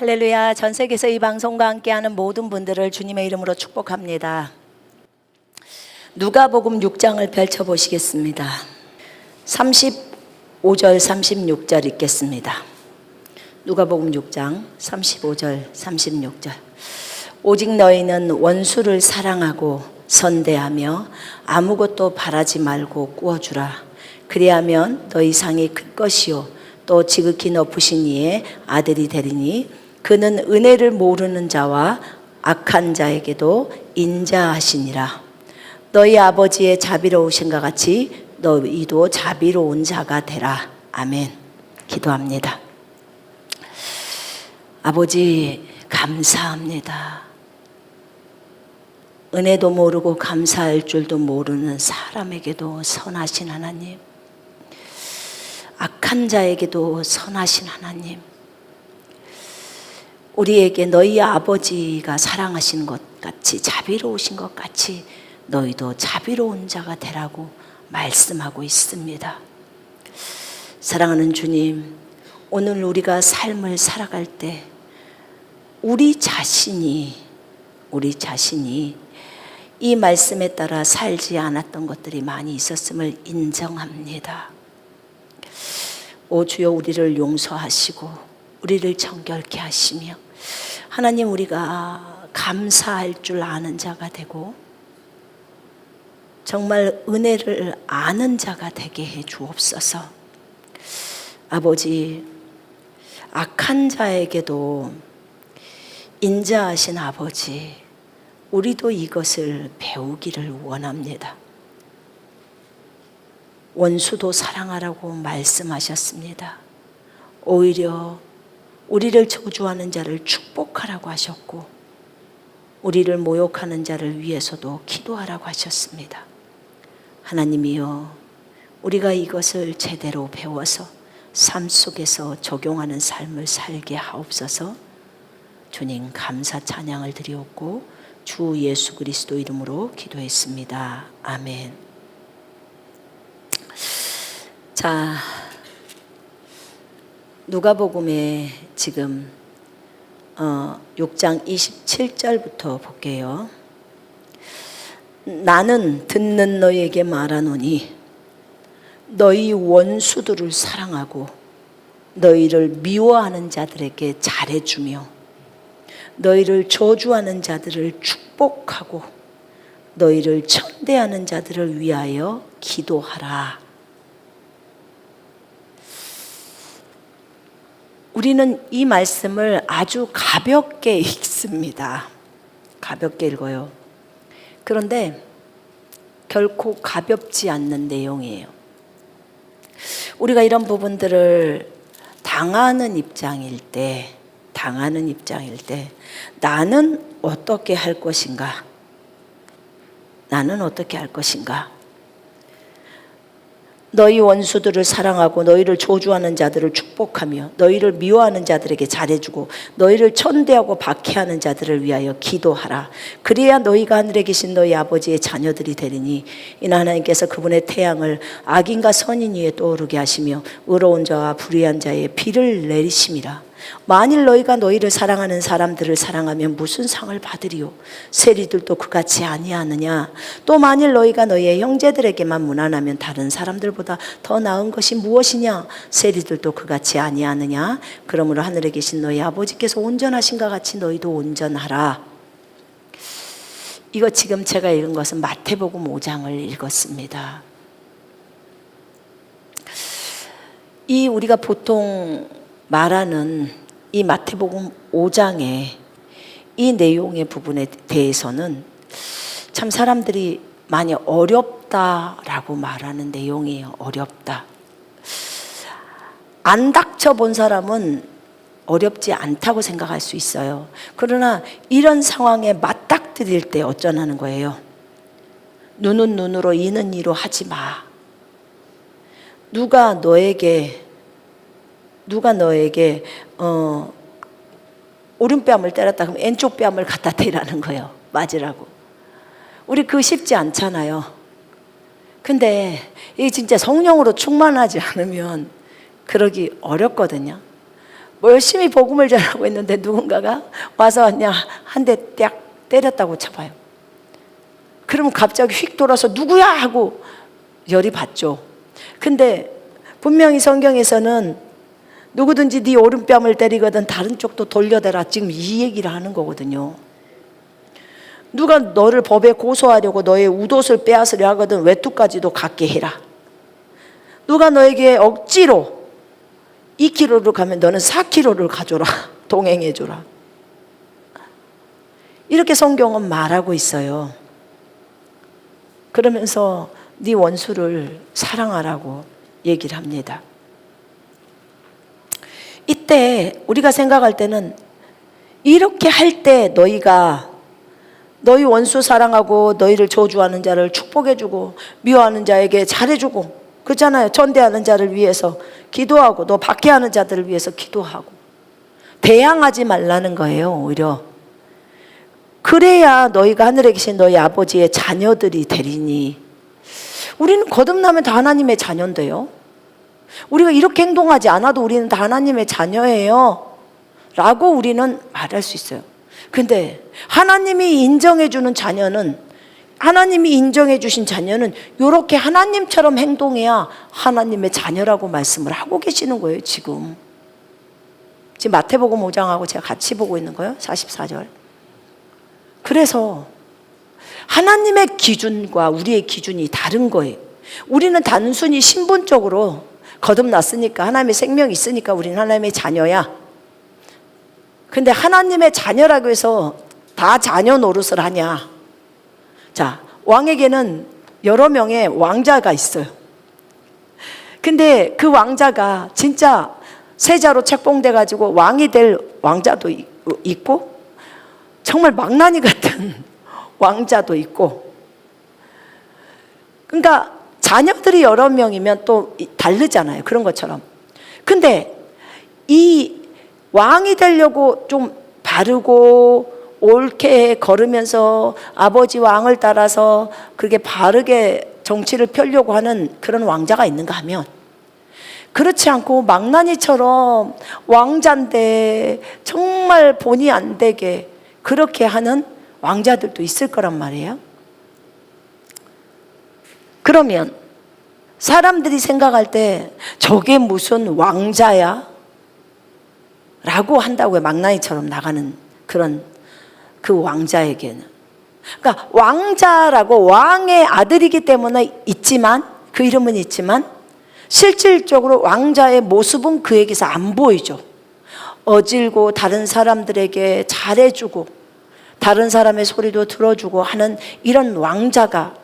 할렐루야. 전 세계에서 이 방송과 함께하는 모든 분들을 주님의 이름으로 축복합니다. 누가복음 6장을 펼쳐보시겠습니다. 35절 36절 읽겠습니다. 누가복음 6장 35절 36절. 오직 너희는 원수를 사랑하고 선대하며 아무것도 바라지 말고 꾸어주라. 그리하면 너희 상이 클 것이요 또 지극히 높으신 이의 아들이 되리니 그는 은혜를 모르는 자와 악한 자에게도 인자하시니라. 너희 아버지의 자비로우신가 같이 너희도 자비로운 자가 되라. 아멘. 기도합니다. 아버지 감사합니다. 은혜도 모르고 감사할 줄도 모르는 사람에게도 선하신 하나님, 악한 자에게도 선하신 하나님, 우리에게 너희 아버지가 사랑하신 것 같이 자비로우신 것 같이 너희도 자비로운 자가 되라고 말씀하고 있습니다. 사랑하는 주님, 오늘 우리가 삶을 살아갈 때 우리 자신이 이 말씀에 따라 살지 않았던 것들이 많이 있었음을 인정합니다. 오 주여, 우리를 용서하시고 우리를 정결케 하시며 하나님, 우리가 감사할 줄 아는 자가 되고 정말 은혜를 아는 자가 되게 해 주옵소서. 아버지, 악한 자에게도 인자하신 아버지, 우리도 이것을 배우기를 원합니다. 원수도 사랑하라고 말씀하셨습니다. 오히려 우리를 저주하는 자를 축복하라고 하셨고 우리를 모욕하는 자를 위해서도 기도하라고 하셨습니다. 하나님이여, 우리가 이것을 제대로 배워서 삶 속에서 적용하는 삶을 살게 하옵소서. 주님 감사 찬양을 드리옵고 주 예수 그리스도 이름으로 기도했습니다. 아멘. 자, 누가복음에 지금 6장 27절부터 볼게요. 나는 듣는 너희에게 말하노니 너희 원수들을 사랑하고 너희를 미워하는 자들에게 잘해주며 너희를 저주하는 자들을 축복하고 너희를 천대하는 자들을 위하여 기도하라. 우리는 이 말씀을 아주 가볍게 읽습니다. 가볍게 읽어요. 그런데 결코 가볍지 않는 내용이에요. 우리가 이런 부분들을 당하는 입장일 때 나는 어떻게 할 것인가? 나는 어떻게 할 것인가? 너희 원수들을 사랑하고 너희를 저주하는 자들을 축복하며 너희를 미워하는 자들에게 잘해주고 너희를 천대하고 박해하는 자들을 위하여 기도하라. 그래야 너희가 하늘에 계신 너희 아버지의 자녀들이 되리니 이는 하나님께서 그분의 태양을 악인과 선인 위에 떠오르게 하시며 의로운 자와 불의한 자의 비를 내리심이라. 만일 너희가 너희를 사랑하는 사람들을 사랑하면 무슨 상을 받으리요? 세리들도 그같이 아니하느냐? 또 만일 너희가 너희의 형제들에게만 무난하면 다른 사람들보다 더 나은 것이 무엇이냐? 세리들도 그같이 아니하느냐? 그러므로 하늘에 계신 너희 아버지께서 온전하신가 같이 너희도 온전하라. 이거 지금 제가 읽은 것은 마태복음 5장을 읽었습니다. 이 우리가 보통 말하는 이 마태복음 5장의 이 내용의 부분에 대해서는 참 사람들이 많이 어렵다라고 말하는 내용이에요. 어렵다. 안 닥쳐본 사람은 어렵지 않다고 생각할 수 있어요. 그러나 이런 상황에 맞닥뜨릴 때 어쩌라는 거예요? 눈은 눈으로 이는 이로 하지 마. 누가 너에게 오른뺨을 때렸다 그러면 왼쪽 뺨을 갖다 대라는 거예요. 맞으라고. 우리 그거 쉽지 않잖아요. 근데 이게 진짜 성령으로 충만하지 않으면 그러기 어렵거든요. 뭐 열심히 복음을 전하고 있는데 누군가가 와서 그냥 한 대 딱 때렸다고 쳐봐요. 그러면 갑자기 휙 돌아서 누구야 하고 열이 받죠. 근데 분명히 성경에서는 누구든지 네 오른뺨을 때리거든 다른 쪽도 돌려대라, 지금 이 얘기를 하는 거거든요. 누가 너를 법에 고소하려고 너의 웃옷을 빼앗으려 하거든 외투까지도 갖게 해라. 누가 너에게 억지로 2km를 가면 너는 4km를 가줘라. 동행해줘라. 이렇게 성경은 말하고 있어요. 그러면서 네 원수를 사랑하라고 얘기를 합니다. 이때 우리가 생각할 때는 이렇게 할 때 너희가 너희 원수 사랑하고 너희를 저주하는 자를 축복해주고 미워하는 자에게 잘해주고 그렇잖아요. 전대하는 자를 위해서 기도하고 너 박해하는 자들을 위해서 기도하고 대항하지 말라는 거예요. 오히려 그래야 너희가 하늘에 계신 너희 아버지의 자녀들이 되리니. 우리는 거듭나면 다 하나님의 자녀인데요, 우리가 이렇게 행동하지 않아도 우리는 다 하나님의 자녀예요 라고 우리는 말할 수 있어요. 근데 하나님이 인정해 주는 자녀는, 하나님이 인정해 주신 자녀는 이렇게 하나님처럼 행동해야 하나님의 자녀라고 말씀을 하고 계시는 거예요. 지금 마태복음 5장하고 제가 같이 보고 있는 거예요. 44절. 그래서 하나님의 기준과 우리의 기준이 다른 거예요. 우리는 단순히 신분적으로 거듭났으니까 하나님의 생명이 있으니까 우리는 하나님의 자녀야. 근데 하나님의 자녀라고 해서 다 자녀 노릇을 하냐? 자, 왕에게는 여러 명의 왕자가 있어요. 근데 그 왕자가 진짜 세자로 책봉돼 가지고 왕이 될 왕자도 있고 정말 망나니 같은 왕자도 있고, 그러니까 자녀들이 여러 명이면 또 다르잖아요. 그런 것처럼. 근데 이 왕이 되려고 좀 바르고 옳게 걸으면서 아버지 왕을 따라서 그렇게 바르게 정치를 펴려고 하는 그런 왕자가 있는가 하면, 그렇지 않고 망나니처럼 왕자인데 정말 본의 안 되게 그렇게 하는 왕자들도 있을 거란 말이에요. 그러면 사람들이 생각할 때 저게 무슨 왕자야? 라고 한다고요. 망나니처럼 나가는 그런 그 왕자에게는. 그러니까 왕자라고 왕의 아들이기 때문에 있지만, 그 이름은 있지만 실질적으로 왕자의 모습은 그에게서 안 보이죠. 어질고 다른 사람들에게 잘해주고 다른 사람의 소리도 들어주고 하는 이런 왕자가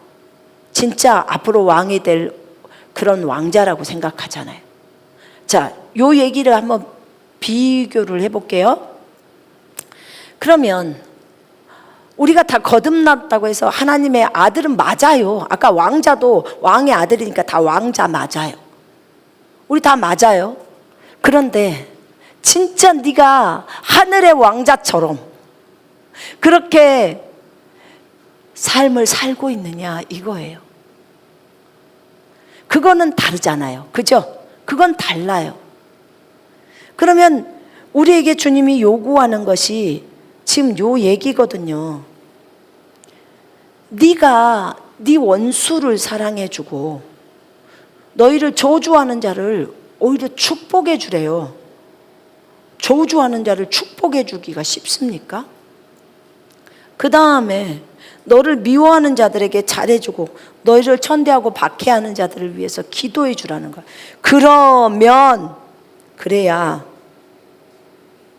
진짜 앞으로 왕이 될 그런 왕자라고 생각하잖아요. 자, 요 얘기를 한번 비교를 해볼게요. 그러면 우리가 다 거듭났다고 해서 하나님의 아들은 맞아요. 아까 왕자도 왕의 아들이니까 다 왕자 맞아요. 우리 다 맞아요. 그런데 진짜 네가 하늘의 왕자처럼 그렇게 삶을 살고 있느냐 이거예요. 그거는 다르잖아요. 그죠? 그건 달라요. 그러면 우리에게 주님이 요구하는 것이 지금 요 얘기거든요. 네가 네 원수를 사랑해주고 너희를 저주하는 자를 오히려 축복해 주래요. 저주하는 자를 축복해 주기가 쉽습니까? 그 다음에 너를 미워하는 자들에게 잘해주고 너희를 천대하고 박해하는 자들을 위해서 기도해 주라는 거야. 그러면 그래야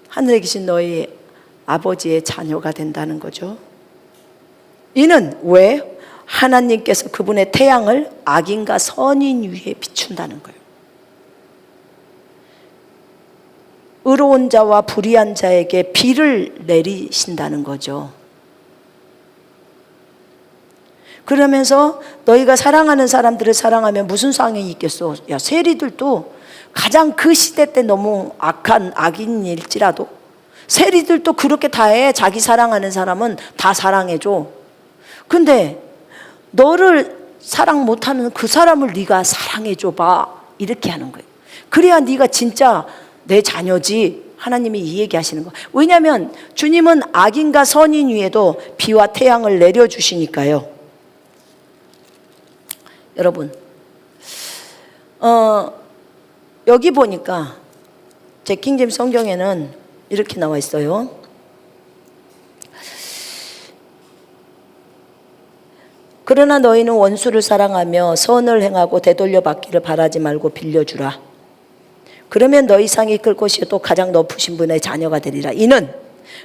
하늘에 계신 너희 아버지의 자녀가 된다는 거죠. 이는 왜? 하나님께서 그분의 태양을 악인과 선인 위에 비춘다는 거예요. 의로운 자와 불의한 자에게 비를 내리신다는 거죠. 그러면서 너희가 사랑하는 사람들을 사랑하면 무슨 상황이 있겠어? 야, 세리들도 가장 그 시대 때 너무 악한 악인일지라도 세리들도 그렇게 다 해. 자기 사랑하는 사람은 다 사랑해줘. 근데 너를 사랑 못하는 그 사람을 네가 사랑해줘 봐. 이렇게 하는 거예요. 그래야 네가 진짜 내 자녀지. 하나님이 이 얘기 하시는 거. 왜냐하면 주님은 악인과 선인 위에도 비와 태양을 내려주시니까요. 여러분, 여기 보니까 제 킹제임스 성경에는 이렇게 나와 있어요. 그러나 너희는 원수를 사랑하며 선을 행하고 되돌려 받기를 바라지 말고 빌려주라. 그러면 너희 상이 클 것이요 또 가장 높으신 분의 자녀가 되리라. 이는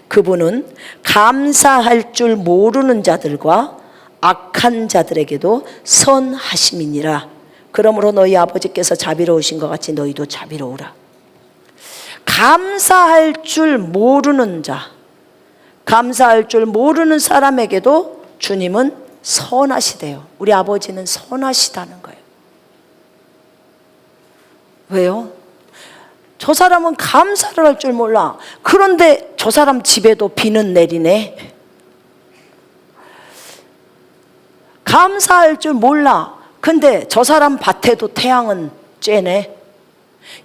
그분은 감사할 줄 모르는 자들과 악한 자들에게도 선하심이니라. 그러므로 너희 아버지께서 자비로우신 것 같이 너희도 자비로우라. 감사할 줄 모르는 자, 감사할 줄 모르는 사람에게도 주님은 선하시대요. 우리 아버지는 선하시다는 거예요. 왜요? 저 사람은 감사를 할 줄 몰라. 그런데 저 사람 집에도 비는 내리네. 감사할 줄 몰라. 근데 저 사람 밭에도 태양은 쬐네.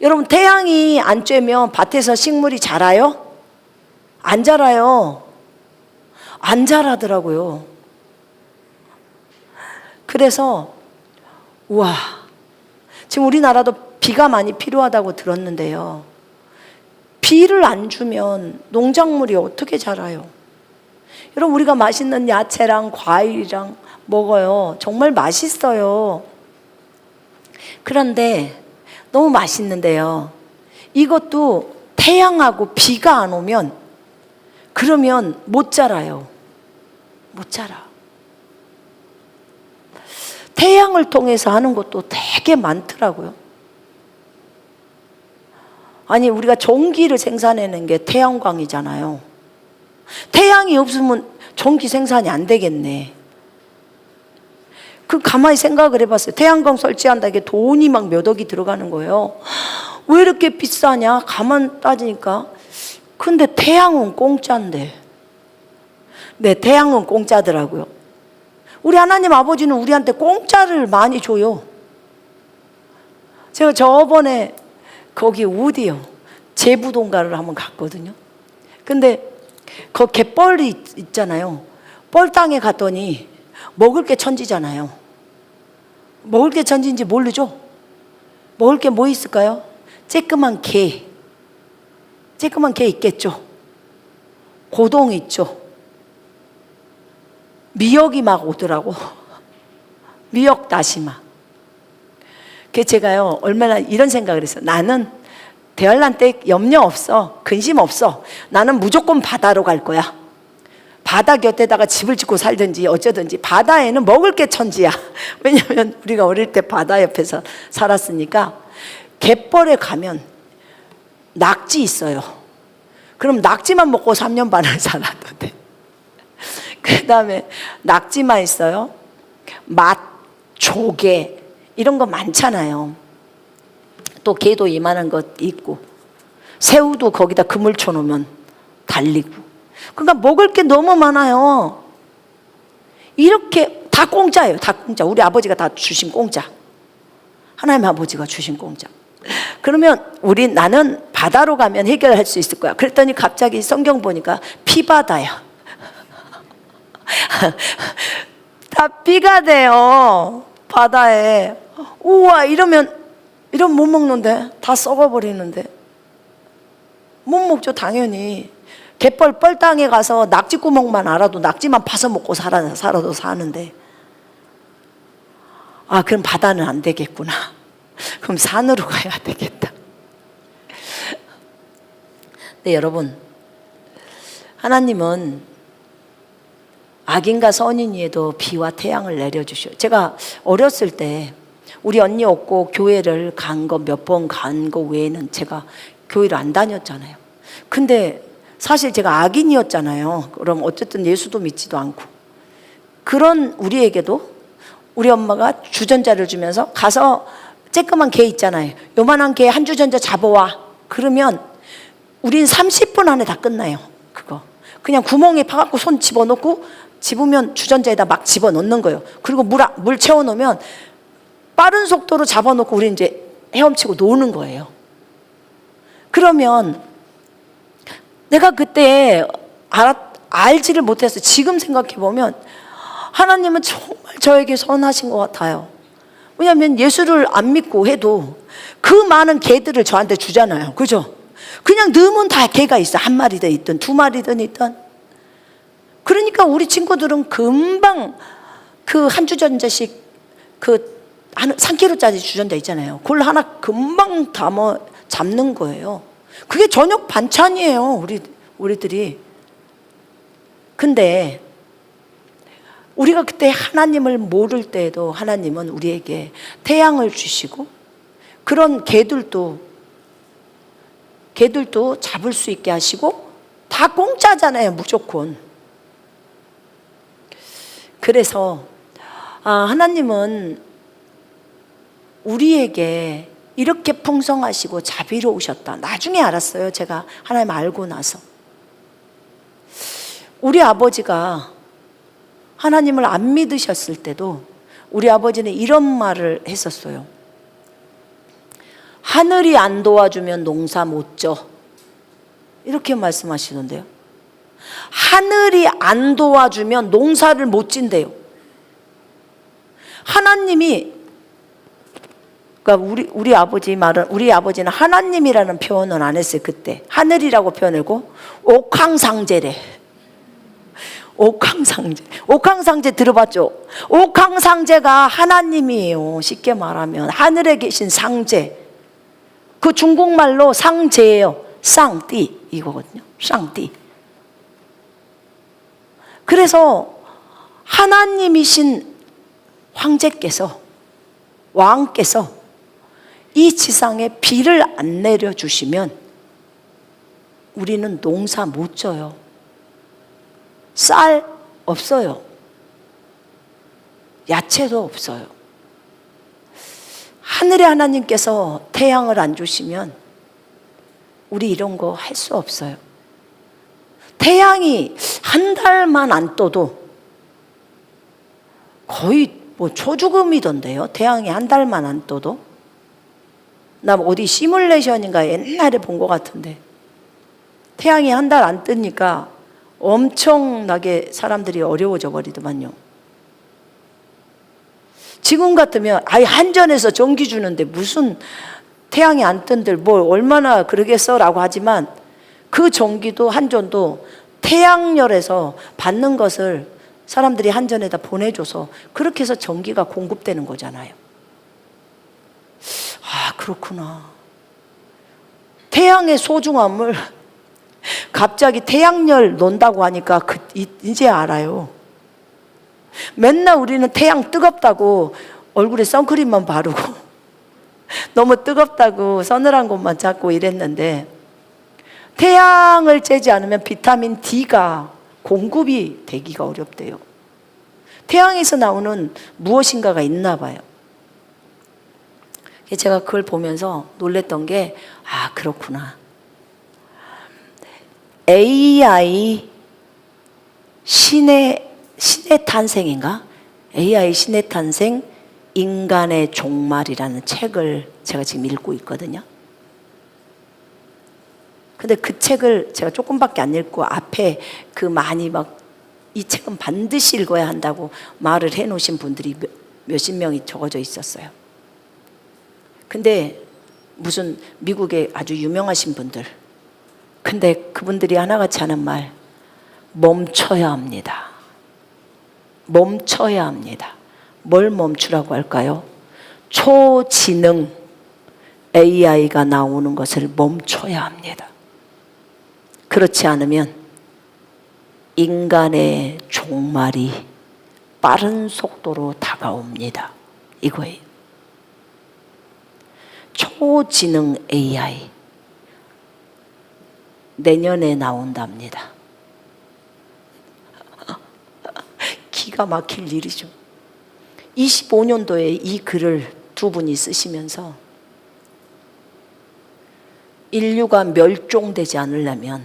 여러분, 태양이 안 쬐면 밭에서 식물이 자라요? 안 자라요. 안 자라더라고요. 그래서 우와, 지금 우리나라도 비가 많이 필요하다고 들었는데요. 비를 안 주면 농작물이 어떻게 자라요? 여러분, 우리가 맛있는 야채랑 과일이랑 먹어요. 정말 맛있어요. 그런데 너무 맛있는데요. 이것도 태양하고 비가 안 오면 그러면 못 자라요. 못 자라. 태양을 통해서 하는 것도 되게 많더라고요. 아니, 우리가 전기를 생산해내는 게 태양광이잖아요. 태양이 없으면 전기 생산이 안 되겠네. 그 가만히 생각을 해봤어요. 태양광 설치한다, 이게 돈이 막 몇 억이 들어가는 거예요. 왜 이렇게 비싸냐? 가만 따지니까. 근데 태양은 공짜인데. 네, 태양은 공짜더라고요. 우리 하나님 아버지는 우리한테 공짜를 많이 줘요. 제가 저번에 거기 어디요? 제부동가를 한번 갔거든요. 근데 그 갯벌이 있잖아요. 뻘땅에 갔더니 먹을 게 천지잖아요. 먹을 게 천지인지 모르죠? 먹을 게 뭐 있을까요? 쬐끄만 게. 쬐끄만 게 있겠죠. 고동 있죠. 미역이 막 오더라고. 미역 다시마. 그 제가요, 얼마나 이런 생각을 했어요. 나는 대환란 때 염려 없어. 근심 없어. 나는 무조건 바다로 갈 거야. 바다 곁에다가 집을 짓고 살든지 어쩌든지 바다에는 먹을 게 천지야. 왜냐하면 우리가 어릴 때 바다 옆에서 살았으니까. 갯벌에 가면 낙지 있어요. 그럼 낙지만 먹고 3년 반을 살아도 돼. 그 다음에 낙지만 있어요. 맛, 조개 이런 거 많잖아요. 또 게도 이만한 것 있고 새우도 거기다 그물 쳐놓으면 달리고. 그러니까 먹을 게 너무 많아요. 이렇게 다 공짜예요. 다 공짜. 우리 아버지가 다 주신 공짜. 하나님 아버지가 주신 공짜. 그러면 나는 바다로 가면 해결할 수 있을 거야. 그랬더니 갑자기 성경 보니까 피바다야. 다 비가 돼요. 바다에. 우와, 이러면 못 먹는데. 다 썩어버리는데. 못 먹죠, 당연히. 갯벌 뻘땅에 가서 낙지구멍만 알아도 낙지만 파서 먹고 살아도 사는데. 아, 그럼 바다는 안 되겠구나. 그럼 산으로 가야 되겠다. 네, 여러분, 하나님은 악인과 선인위에도 비와 태양을 내려주셔. 제가 어렸을 때 우리 언니 없고 교회를 간 거 몇 번 간 거 외에는 제가 교회를 안 다녔잖아요. 근데 사실 제가 악인이었잖아요. 그럼 어쨌든 예수도 믿지도 않고. 그런 우리에게도 우리 엄마가 주전자를 주면서 가서 쬐끄만 개 있잖아요. 요만한 개 한 주전자 잡아와. 그러면 우린 30분 안에 다 끝나요. 그거 그냥 구멍에 파갖고 손 집어넣고 집으면 주전자에다 막 집어넣는 거예요. 그리고 물 채워놓으면 빠른 속도로 잡아놓고 우리 이제 헤엄치고 노는 거예요. 그러면 내가 그때 알지를 못해서 지금 생각해 보면 하나님은 정말 저에게 선하신 것 같아요. 왜냐하면 예수를 안 믿고 해도 그 많은 개들을 저한테 주잖아요. 그죠? 그냥 넣으면 다 개가 있어. 한 마리든 있든 두 마리든 있든. 그러니까 우리 친구들은 금방 그 한 주전자씩 그 3kg짜리 주전자 있잖아요. 그걸 하나 금방 담아 잡는 거예요. 그게 저녁 반찬이에요. 우리들이. 근데 우리가 그때 하나님을 모를 때에도 하나님은 우리에게 태양을 주시고 그런 개들도 잡을 수 있게 하시고 다 공짜잖아요. 무조건. 그래서 하나님은 우리에게 이렇게 풍성하시고 자비로우셨다. 나중에 알았어요. 제가 하나님 알고 나서. 우리 아버지가 하나님을 안 믿으셨을 때도 우리 아버지는 이런 말을 했었어요. 하늘이 안 도와주면 농사 못 져. 이렇게 말씀하시던데요. 하늘이 안 도와주면 농사를 못 진대요. 하나님이, 그러니까 우리 아버지 말은, 우리 아버지는 하나님이라는 표현은 안 했어요. 그때 하늘이라고 표현하고 옥황상제래. 옥황상제 들어봤죠? 옥황상제가 하나님이에요. 쉽게 말하면 하늘에 계신 상제. 그 중국말로 상제예요. 쌍띠 이거거든요. 쌍띠. 그래서 하나님이신 황제께서, 왕께서 이 지상에 비를 안 내려주시면 우리는 농사 못 져요. 쌀 없어요. 야채도 없어요. 하늘의 하나님께서 태양을 안 주시면 우리 이런 거 할 수 없어요. 태양이 한 달만 안 떠도 거의 뭐 초죽음이던데요. 태양이 한 달만 안 떠도. 나 어디 시뮬레이션인가 옛날에 본 것 같은데 태양이 한 달 안 뜨니까 엄청나게 사람들이 어려워져 버리더만요. 지금 같으면 아예 한전에서 전기 주는데 무슨 태양이 안 뜬들 뭘 얼마나 그러겠어라고 하지만 그 전기도 한전도 태양열에서 받는 것을 사람들이 한전에다 보내줘서 그렇게 해서 전기가 공급되는 거잖아요. 아, 그렇구나. 태양의 소중함을 갑자기 태양열 논다고 하니까 이제 알아요. 맨날 우리는 태양 뜨겁다고 얼굴에 선크림만 바르고 너무 뜨겁다고 서늘한 곳만 잡고 이랬는데 태양을 쬐지 않으면 비타민 D가 공급이 되기가 어렵대요. 태양에서 나오는 무엇인가가 있나 봐요. 제가 그걸 보면서 놀랬던 게 그렇구나. AI 신의 탄생인가? AI 신의 탄생 인간의 종말이라는 책을 제가 지금 읽고 있거든요. 근데 그 책을 제가 조금밖에 안 읽고 앞에 그 많이 이 책은 반드시 읽어야 한다고 말을 해놓으신 분들이 몇십 명이 적어져 있었어요. 근데 무슨 미국의 아주 유명하신 분들, 근데 그분들이 하나같이 하는 말, 멈춰야 합니다. 멈춰야 합니다. 뭘 멈추라고 할까요? 초지능 AI가 나오는 것을 멈춰야 합니다. 그렇지 않으면 인간의 종말이 빠른 속도로 다가옵니다. 이거예요. 초지능 AI 내년에 나온답니다. 기가 막힐 일이죠. 25년도에 이 글을 두 분이 쓰시면서 인류가 멸종되지 않으려면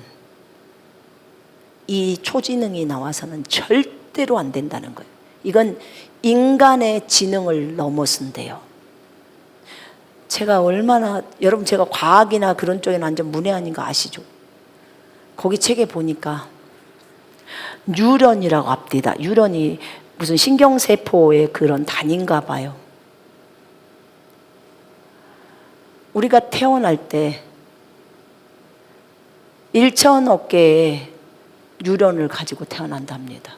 이 초지능이 나와서는 절대로 안 된다는 거예요. 이건 인간의 지능을 넘어선대요. 제가 얼마나, 여러분 제가 과학이나 그런 쪽에는 완전 문외한인 거 아시죠? 거기 책에 보니까 뉴런이라고 합니다. 뉴런이 무슨 신경세포의 그런 단위인가 봐요. 우리가 태어날 때 1,000억 개의 뉴런을 가지고 태어난답니다.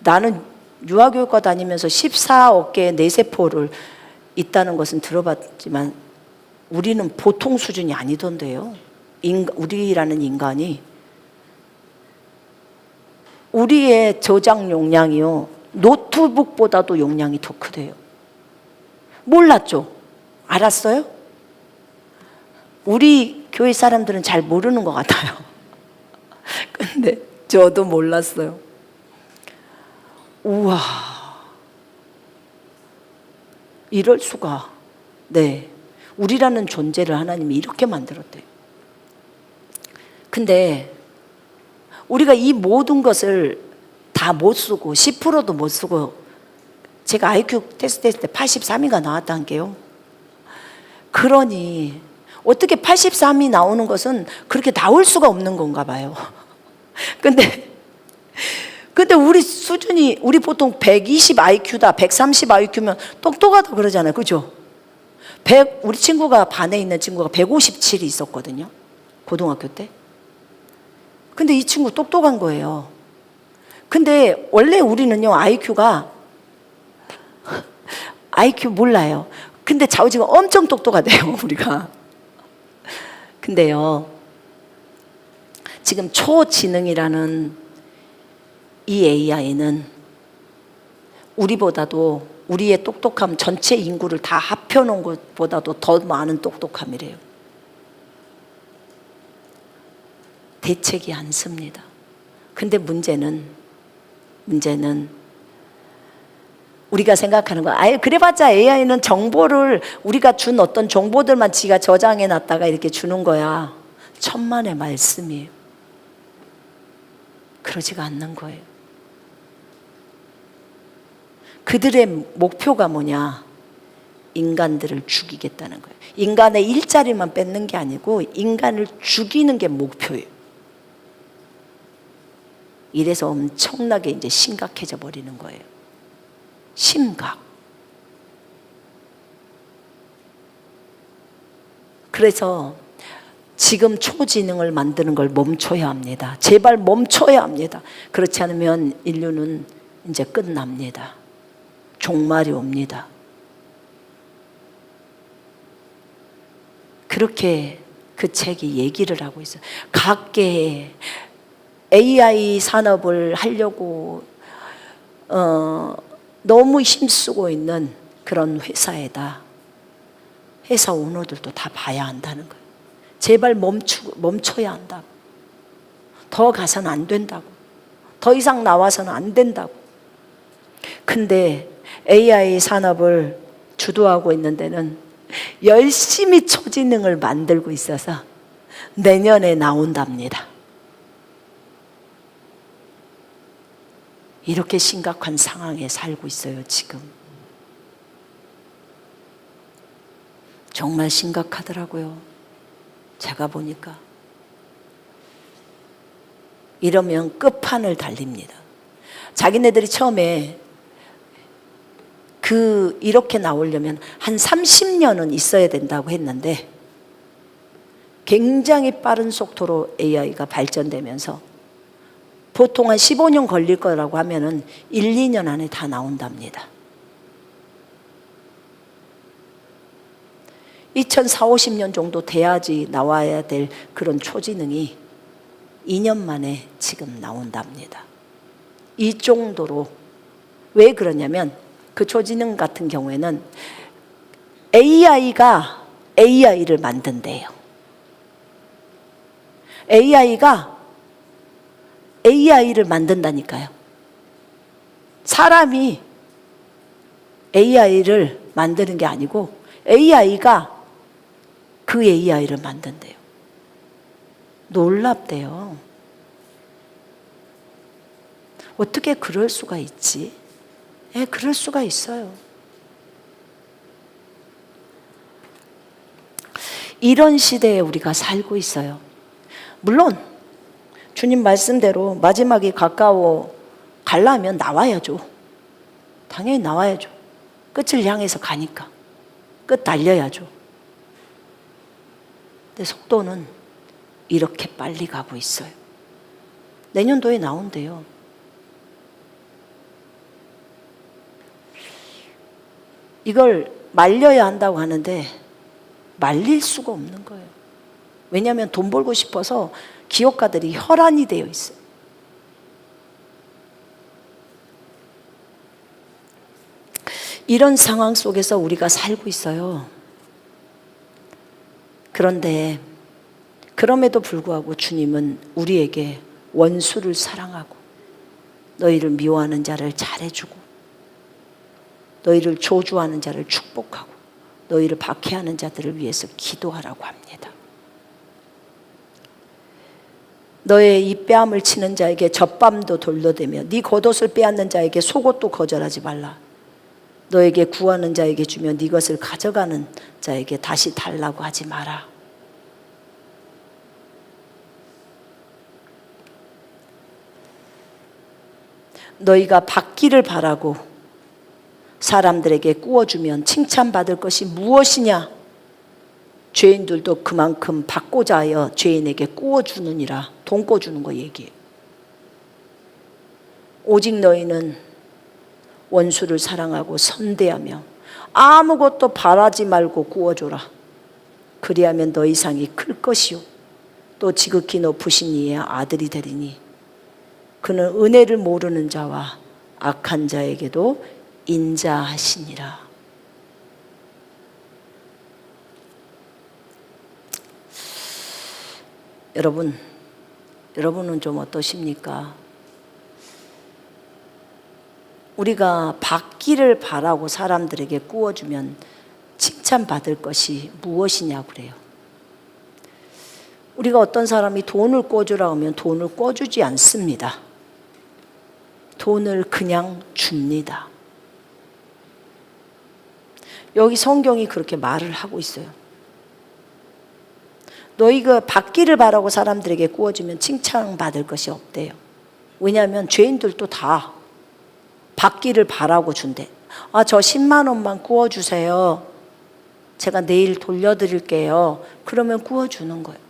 나는 유아교육과 다니면서 14억 개의 뇌세포를 있다는 것은 들어봤지만 우리는 보통 수준이 아니던데요. 우리라는 인간이 우리의 저장 용량이요 노트북보다도 용량이 더 크대요. 몰랐죠? 알았어요? 우리 교회 사람들은 잘 모르는 것 같아요. 근데 저도 몰랐어요. 우와, 이럴 수가. 네, 우리라는 존재를 하나님이 이렇게 만들었대요. 근데 우리가 이 모든 것을 다 못 쓰고 10%도 못 쓰고, 제가 IQ 테스트 했을 때 83위가 나왔다는 게요. 그러니 어떻게 83이 나오는 것은 그렇게 나올 수가 없는 건가 봐요. 근데 우리 수준이, 우리 보통 120 IQ다 130 IQ면 똑똑하다 그러잖아요. 그죠? 우리 친구가, 반에 있는 친구가 157이 있었거든요, 고등학교 때. 근데 이 친구 똑똑한 거예요. 근데 원래 우리는요 IQ 몰라요. 근데 좌우지가 엄청 똑똑하대요 우리가. 근데요 지금 초지능이라는 이 AI는 우리보다도, 우리의 똑똑함 전체 인구를 다 합쳐놓은 것보다도 더 많은 똑똑함이래요. 대책이 안 씁니다. 근데 문제는 우리가 생각하는 거, 아예 그래봤자 AI는 정보를, 우리가 준 어떤 정보들만 지가 저장해 놨다가 이렇게 주는 거야. 천만의 말씀이에요. 그러지가 않는 거예요. 그들의 목표가 뭐냐? 인간들을 죽이겠다는 거예요. 인간의 일자리만 뺏는 게 아니고 인간을 죽이는 게 목표예요. 이래서 엄청나게 이제 심각해져 버리는 거예요. 심각. 그래서 지금 초지능을 만드는 걸 멈춰야 합니다. 제발 멈춰야 합니다. 그렇지 않으면 인류는 이제 끝납니다. 종말이 옵니다. 그렇게 그 책이 얘기를 하고 있어요. 각계의 AI 산업을 하려고 너무 힘쓰고 있는 그런 회사에다 회사 오너들도 다 봐야 한다는 거예요. 제발 멈춰야 한다고. 더 가서는 안 된다고. 더 이상 나와서는 안 된다고. 근데 AI 산업을 주도하고 있는 데는 열심히 초지능을 만들고 있어서 내년에 나온답니다. 이렇게 심각한 상황에 살고 있어요, 지금. 정말 심각하더라고요. 제가 보니까. 이러면 끝판을 달립니다. 자기네들이 처음에 이렇게 나오려면 한 30년은 있어야 된다고 했는데 굉장히 빠른 속도로 AI가 발전되면서 보통 한 15년 걸릴 거라고 하면은 1, 2년 안에 다 나온답니다. 2040, 50년 정도 돼야지 나와야 될 그런 초지능이 2년 만에 지금 나온답니다. 이 정도로. 왜 그러냐면 그 초지능 같은 경우에는 AI가 AI를 만든대요. AI가 AI를 만든다니까요. 사람이 AI를 만드는 게 아니고 AI가 그 AI를 만든대요. 놀랍대요. 어떻게 그럴 수가 있지? 예, 그럴 수가 있어요. 이런 시대에 우리가 살고 있어요. 물론 주님 말씀대로 마지막이 가까워 가려면 나와야죠. 당연히 나와야죠. 끝을 향해서 가니까 끝 달려야죠. 근데 속도는 이렇게 빨리 가고 있어요. 내년도에 나온대요. 이걸 말려야 한다고 하는데 말릴 수가 없는 거예요. 왜냐하면 돈 벌고 싶어서 기업가들이 혈안이 되어 있어요. 이런 상황 속에서 우리가 살고 있어요. 그런데 그럼에도 불구하고 주님은 우리에게 원수를 사랑하고 너희를 미워하는 자를 잘해주고 너희를 저주하는 자를 축복하고 너희를 박해하는 자들을 위해서 기도하라고 합니다. 너의 이 뺨을 치는 자에게 젖밤도 돌로 대며 네 겉옷을 빼앗는 자에게 속옷도 거절하지 말라. 너에게 구하는 자에게 주며 네 것을 가져가는 자에게 다시 달라고 하지 마라. 너희가 받기를 바라고 사람들에게 꾸어주면 칭찬받을 것이 무엇이냐? 죄인들도 그만큼 받고자 하여 죄인에게 꾸어주느니라. 돈 꿔주는 거 얘기해요. 오직 너희는 원수를 사랑하고 선대하며 아무것도 바라지 말고 꾸어줘라. 그리하면 너희 상이 클 것이요 또 지극히 높으신 이의 아들이 되리니 그는 은혜를 모르는 자와 악한 자에게도 인자하시니라. 여러분은 좀 어떠십니까? 우리가 받기를 바라고 사람들에게 꾸어주면 칭찬받을 것이 무엇이냐고 그래요. 우리가 어떤 사람이 돈을 꿔주라 하면 돈을 꿔주지 않습니다. 돈을 그냥 줍니다. 여기 성경이 그렇게 말을 하고 있어요. 너희가 받기를 바라고 사람들에게 꾸어주면 칭찬받을 것이 없대요. 왜냐하면 죄인들도 다 받기를 바라고 준대. 저 10만 원만 꾸어주세요. 제가 내일 돌려드릴게요. 그러면 꾸어주는 거예요.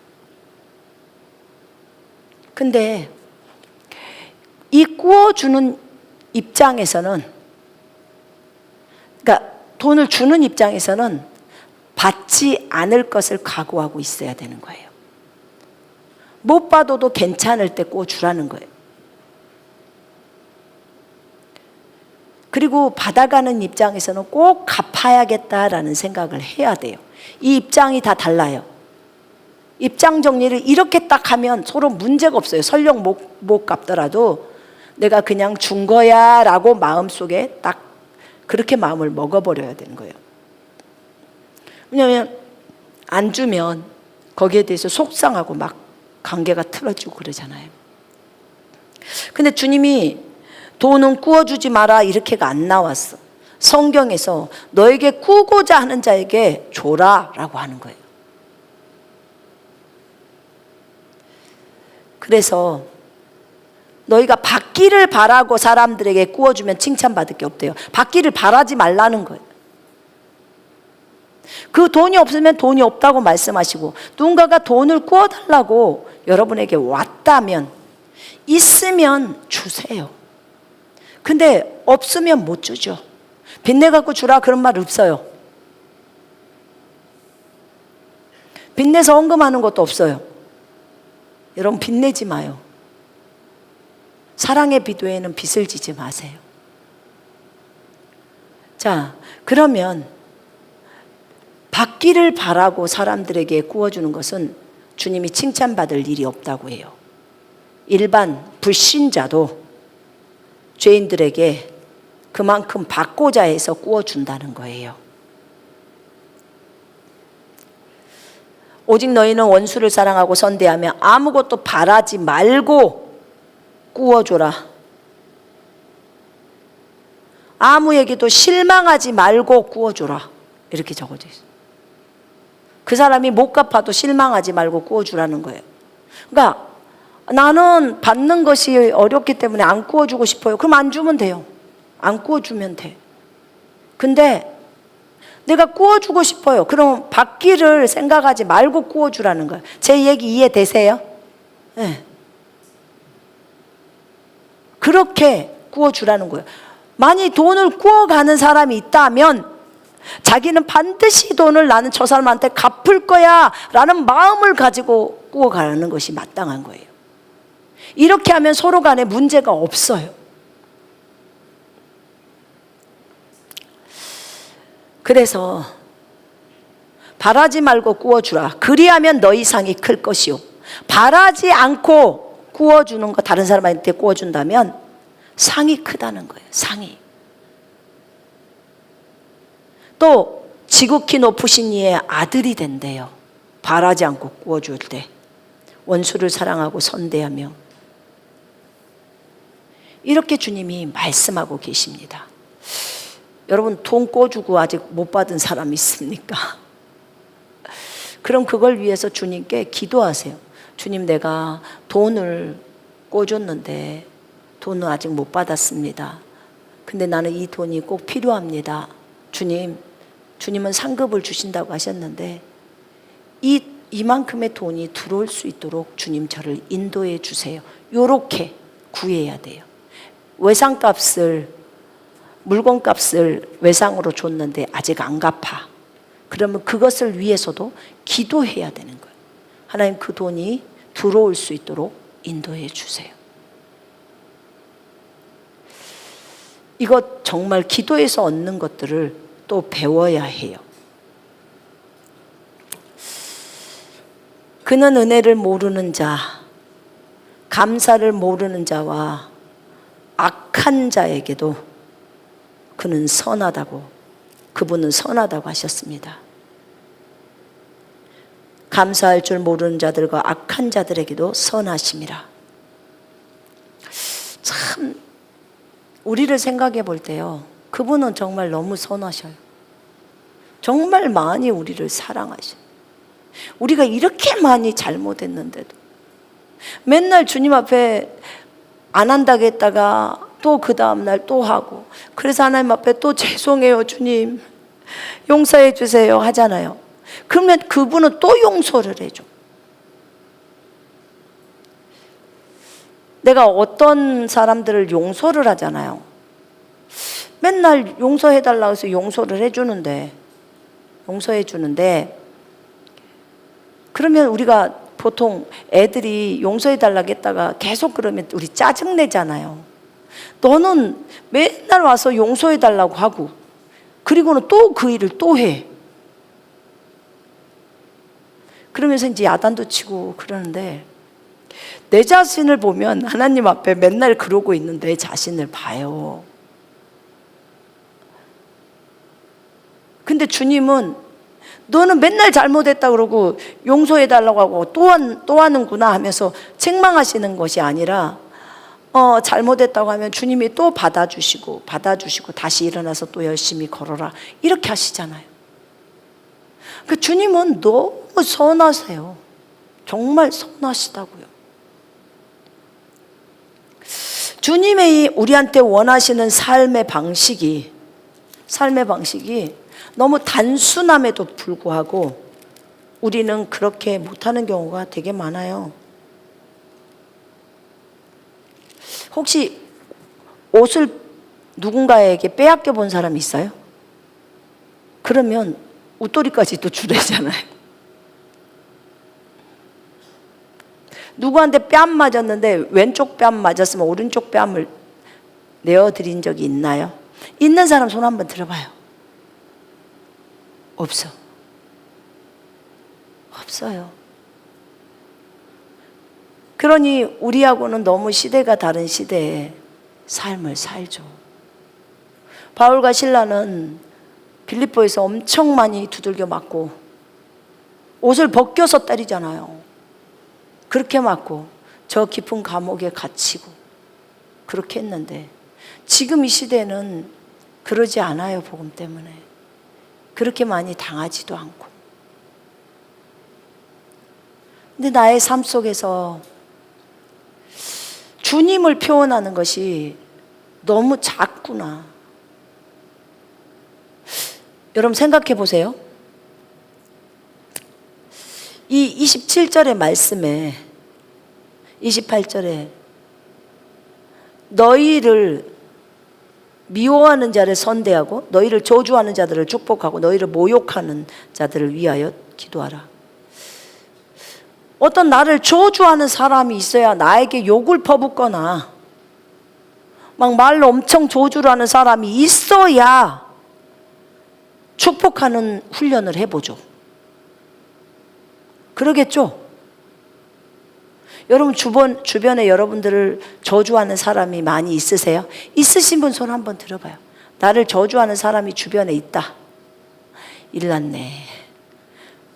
근데 이 꾸어주는 입장에서는, 그러니까 돈을 주는 입장에서는 받지 않을 것을 각오하고 있어야 되는 거예요. 못 받아도 괜찮을 때 꾸어주라는 거예요. 그리고 받아가는 입장에서는 꼭 갚아야겠다라는 생각을 해야 돼요. 이 입장이 다 달라요. 입장 정리를 이렇게 딱 하면 서로 문제가 없어요. 설령 못 갚더라도 내가 그냥 준 거야 라고 마음속에 딱 그렇게 마음을 먹어버려야 되는 거예요. 왜냐하면 안 주면 거기에 대해서 속상하고 막 관계가 틀어지고 그러잖아요. 근데 주님이 돈은 꾸어주지 마라 이렇게가 안 나왔어. 성경에서 너에게 꾸고자 하는 자에게 줘라 라고 하는 거예요. 그래서 너희가 받기를 바라고 사람들에게 꾸어주면 칭찬받을 게 없대요. 받기를 바라지 말라는 거예요. 그 돈이 없으면 돈이 없다고 말씀하시고, 누군가가 돈을 꾸어달라고 여러분에게 왔다면 있으면 주세요. 근데 없으면 못 주죠. 빚내갖고 주라 그런 말 없어요. 빚내서 헌금하는 것도 없어요. 여러분 빚내지 마요. 사랑의 빚 외에는 빚을 지지 마세요. 자, 그러면 받기를 바라고 사람들에게 꾸어주는 것은 주님이 칭찬받을 일이 없다고 해요. 일반 불신자도 죄인들에게 그만큼 받고자 해서 꾸어준다는 거예요. 오직 너희는 원수를 사랑하고 선대하며 아무것도 바라지 말고 꾸어줘라. 아무에게도 실망하지 말고 꾸어줘라. 이렇게 적어져 있어요. 그 사람이 못 갚아도 실망하지 말고 꾸어주라는 거예요. 그러니까 나는 받는 것이 어렵기 때문에 안 구워주고 싶어요. 그럼 안 주면 돼요. 안 구워주면 돼. 근데 내가 구워주고 싶어요. 그럼 받기를 생각하지 말고 구워주라는 거예요. 제 얘기 이해되세요? 네. 그렇게 구워주라는 거예요. 만약 돈을 구워가는 사람이 있다면 자기는 반드시 돈을 나는 저 사람한테 갚을 거야 라는 마음을 가지고 구워가는 것이 마땅한 거예요. 이렇게 하면 서로 간에 문제가 없어요. 그래서 바라지 말고 구워주라. 그리하면 너희 상이 클 것이요. 바라지 않고 구워주는 거, 다른 사람한테 구워준다면 상이 크다는 거예요. 상이. 또 지극히 높으신 이의 아들이 된대요. 바라지 않고 구워줄 때. 원수를 사랑하고 선대하며. 이렇게 주님이 말씀하고 계십니다. 여러분, 돈 꿔주고 아직 못 받은 사람 있습니까? 그럼 그걸 위해서 주님께 기도하세요. 주님, 내가 돈을 꿔줬는데 돈은 아직 못 받았습니다. 근데 나는 이 돈이 꼭 필요합니다. 주님은 상급을 주신다고 하셨는데 이만큼의 돈이 들어올 수 있도록 주님 저를 인도해 주세요. 요렇게 구해야 돼요. 물건값을 외상으로 줬는데 아직 안 갚아. 그러면 그것을 위해서도 기도해야 되는 거예요. 하나님, 그 돈이 들어올 수 있도록 인도해 주세요. 이것 정말 기도에서 얻는 것들을 또 배워야 해요. 그는 은혜를 모르는 자, 감사를 모르는 자와 악한 자에게도 그분은 선하다고 하셨습니다. 감사할 줄 모르는 자들과 악한 자들에게도 선하심이라. 참 우리를 생각해 볼 때요, 그분은 정말 너무 선하셔요. 정말 많이 우리를 사랑하셔요. 우리가 이렇게 많이 잘못했는데도 맨날 주님 앞에 안 한다고 했다가 또 그 다음날 또 하고, 그래서 하나님 앞에 또 죄송해요 주님 용서해 주세요 하잖아요. 그러면 그분은 또 용서를 해줘. 내가 어떤 사람들을 용서를 하잖아요. 맨날 용서해 달라고 해서 용서해 주는데 그러면 우리가 보통 애들이 용서해 달라고 했다가 계속 그러면 우리 짜증내잖아요. 너는 맨날 와서 용서해 달라고 하고 그리고는 또 그 일을 또 해. 그러면서 이제 야단도 치고 그러는데, 내 자신을 보면 하나님 앞에 맨날 그러고 있는 내 자신을 봐요. 근데 주님은 너는 맨날 잘못했다 그러고 용서해 달라고 하고 또 하는구나 하면서 책망하시는 것이 아니라 잘못했다고 하면 주님이 또 받아주시고 다시 일어나서 또 열심히 걸어라 이렇게 하시잖아요. 그러니까 주님은 너무 선하세요. 정말 선하시다고요. 주님의 우리한테 원하시는 삶의 방식이 너무 단순함에도 불구하고 우리는 그렇게 못하는 경우가 되게 많아요. 혹시 옷을 누군가에게 빼앗겨 본 사람 있어요? 그러면 웃도리까지 또 주래잖아요. 누구한테 뺨 맞았는데 왼쪽 뺨 맞았으면 오른쪽 뺨을 내어드린 적이 있나요? 있는 사람 손 한번 들어봐요. 없어요. 그러니 우리하고는 너무 시대가 다른 시대에 삶을 살죠. 바울과 실라는 빌립보에서 엄청 많이 두들겨 맞고 옷을 벗겨서 때리잖아요. 그렇게 맞고 저 깊은 감옥에 갇히고 그렇게 했는데, 지금 이 시대는 그러지 않아요. 복음 때문에 그렇게 많이 당하지도 않고. 근데 나의 삶 속에서 주님을 표현하는 것이 너무 작구나. 여러분 생각해 보세요. 이 27절의 말씀에 28절에 너희를 미워하는 자를 선대하고 너희를 저주하는 자들을 축복하고 너희를 모욕하는 자들을 위하여 기도하라. 어떤 나를 저주하는 사람이 있어야 나에게 욕을 퍼붓거나 막 말로 엄청 저주를 하는 사람이 있어야 축복하는 훈련을 해보죠. 그러겠죠? 여러분 주변에 여러분들을 저주하는 사람이 많이 있으세요? 있으신 분 손 한번 들어봐요. 나를 저주하는 사람이 주변에 있다. 일났네.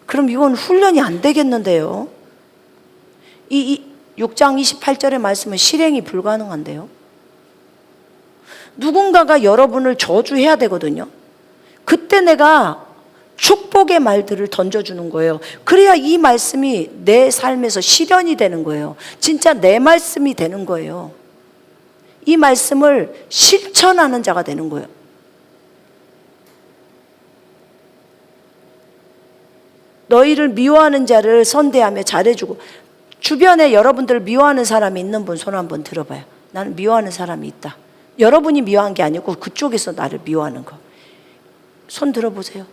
그럼 이건 훈련이 안 되겠는데요? 이 6장 28절의 말씀은 실행이 불가능한데요? 누군가가 여러분을 저주해야 되거든요. 그때 내가 축복의 말들을 던져주는 거예요. 그래야 이 말씀이 내 삶에서 실현이 되는 거예요. 진짜 내 말씀이 되는 거예요. 이 말씀을 실천하는 자가 되는 거예요. 너희를 미워하는 자를 선대하며 잘해주고, 주변에 여러분들을 미워하는 사람이 있는 분 손 한번 들어봐요. 나는 미워하는 사람이 있다. 여러분이 미워한 게 아니고 그쪽에서 나를 미워하는 거. 손 들어보세요.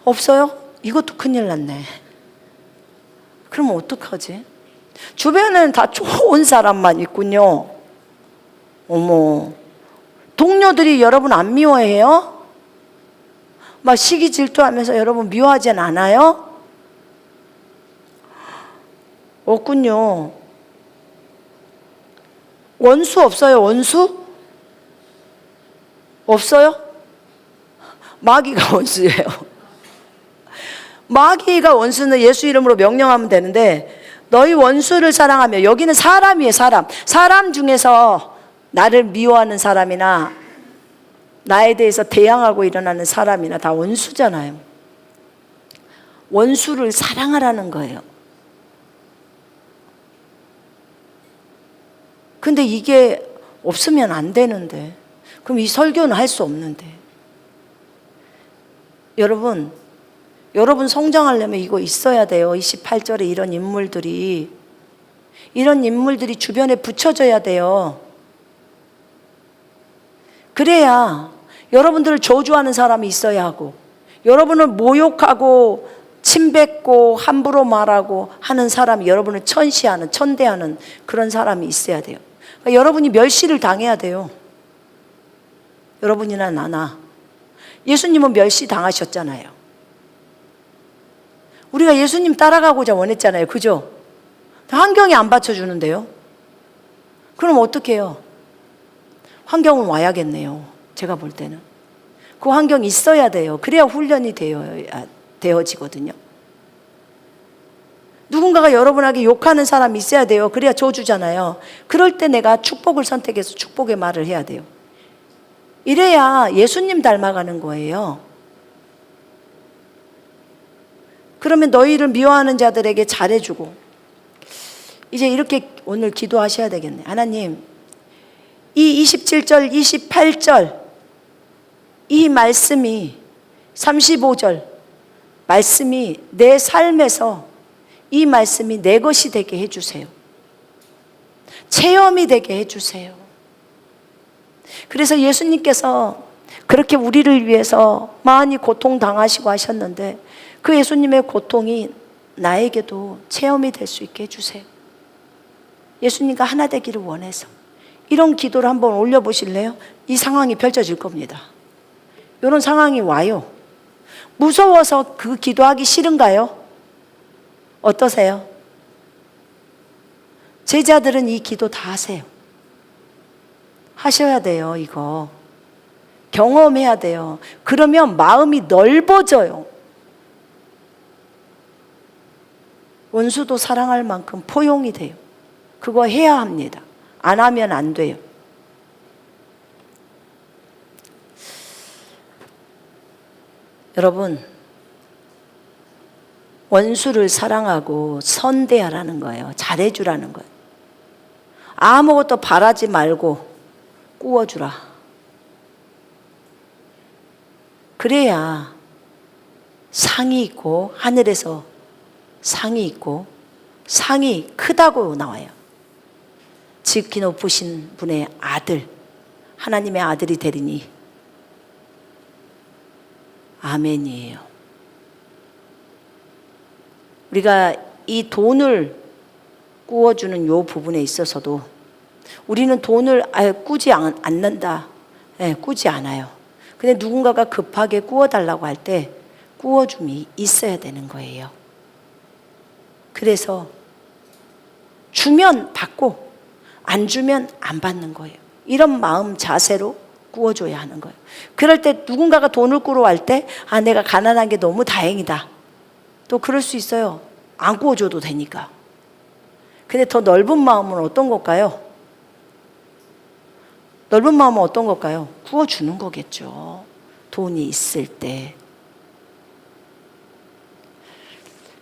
없어요? 이것도 큰일 났네. 그러면 어떡하지? 주변에는 다 좋은 사람만 있군요. 어머, 동료들이 여러분 안 미워해요? 막 시기 질투하면서 여러분 미워하진 않아요? 없군요. 원수 없어요? 원수? 없어요? 마귀가 원수예요. 마귀가 원수는 예수 이름으로 명령하면 되는데, 너희 원수를 사랑하며, 여기는 사람이에요. 사람 중에서 나를 미워하는 사람이나 나에 대해서 대항하고 일어나는 사람이나 다 원수잖아요. 원수를 사랑하라는 거예요. 근데 이게 없으면 안 되는데, 그럼 이 설교는 할 수 없는데. 여러분 성장하려면 이거 있어야 돼요. 28절에 이런 인물들이 주변에 붙여져야 돼요. 그래야 여러분들을 저주하는 사람이 있어야 하고, 여러분을 모욕하고 침뱉고 함부로 말하고 하는 사람이 여러분을 천대하는 그런 사람이 있어야 돼요. 그러니까 여러분이 멸시를 당해야 돼요. 여러분이나 나나. 예수님은 멸시 당하셨잖아요. 우리가 예수님 따라가고자 원했잖아요. 그죠? 환경이 안 받쳐주는데요. 그럼 어떻게 해요? 환경은 와야겠네요. 제가 볼 때는. 그 환경이 있어야 돼요. 그래야 훈련이 되어지거든요. 누군가가 여러분에게 욕하는 사람이 있어야 돼요. 그래야 저주잖아요. 그럴 때 내가 축복을 선택해서 축복의 말을 해야 돼요. 이래야 예수님 닮아가는 거예요. 그러면 너희를 미워하는 자들에게 잘해주고, 이제 이렇게 오늘 기도하셔야 되겠네. 하나님, 이 27절, 28절 이 말씀이 35절 말씀이 내 삶에서 이 말씀이 내 것이 되게 해주세요. 체험이 되게 해주세요. 그래서 예수님께서 그렇게 우리를 위해서 많이 고통당하시고 하셨는데, 그 예수님의 고통이 나에게도 체험이 될 수 있게 해주세요. 예수님과 하나 되기를 원해서 이런 기도를 한번 올려보실래요? 이 상황이 펼쳐질 겁니다. 이런 상황이 와요. 무서워서 그 기도하기 싫은가요? 어떠세요? 제자들은 이 기도 다 하세요. 하셔야 돼요. 이거 경험해야 돼요. 그러면 마음이 넓어져요. 원수도 사랑할 만큼 포용이 돼요. 그거 해야 합니다. 안 하면 안 돼요. 여러분, 원수를 사랑하고 선대하라는 거예요. 잘해주라는 거예요. 아무것도 바라지 말고 꾸어주라. 그래야 상이 있고, 하늘에서 상이 있고, 상이 크다고 나와요. 지극히 높으신 분의 아들, 하나님의 아들이 되리니 아멘이에요. 우리가 이 돈을 꾸어주는 요 부분에 있어서도 우리는 돈을 꾸지 않는다. 꾸지 않아요. 근데 누군가가 급하게 꾸어달라고 할 때 꾸어줌이 있어야 되는 거예요. 그래서 주면 받고 안 주면 안 받는 거예요. 이런 마음 자세로 꾸어줘야 하는 거예요. 그럴 때 누군가가 돈을 꾸러 할 때 내가 가난한 게 너무 다행이다. 또 그럴 수 있어요. 안 꾸어줘도 되니까. 근데 더 넓은 마음은 어떤 걸까요? 넓은 마음은 어떤 걸까요? 꾸어주는 거겠죠. 돈이 있을 때.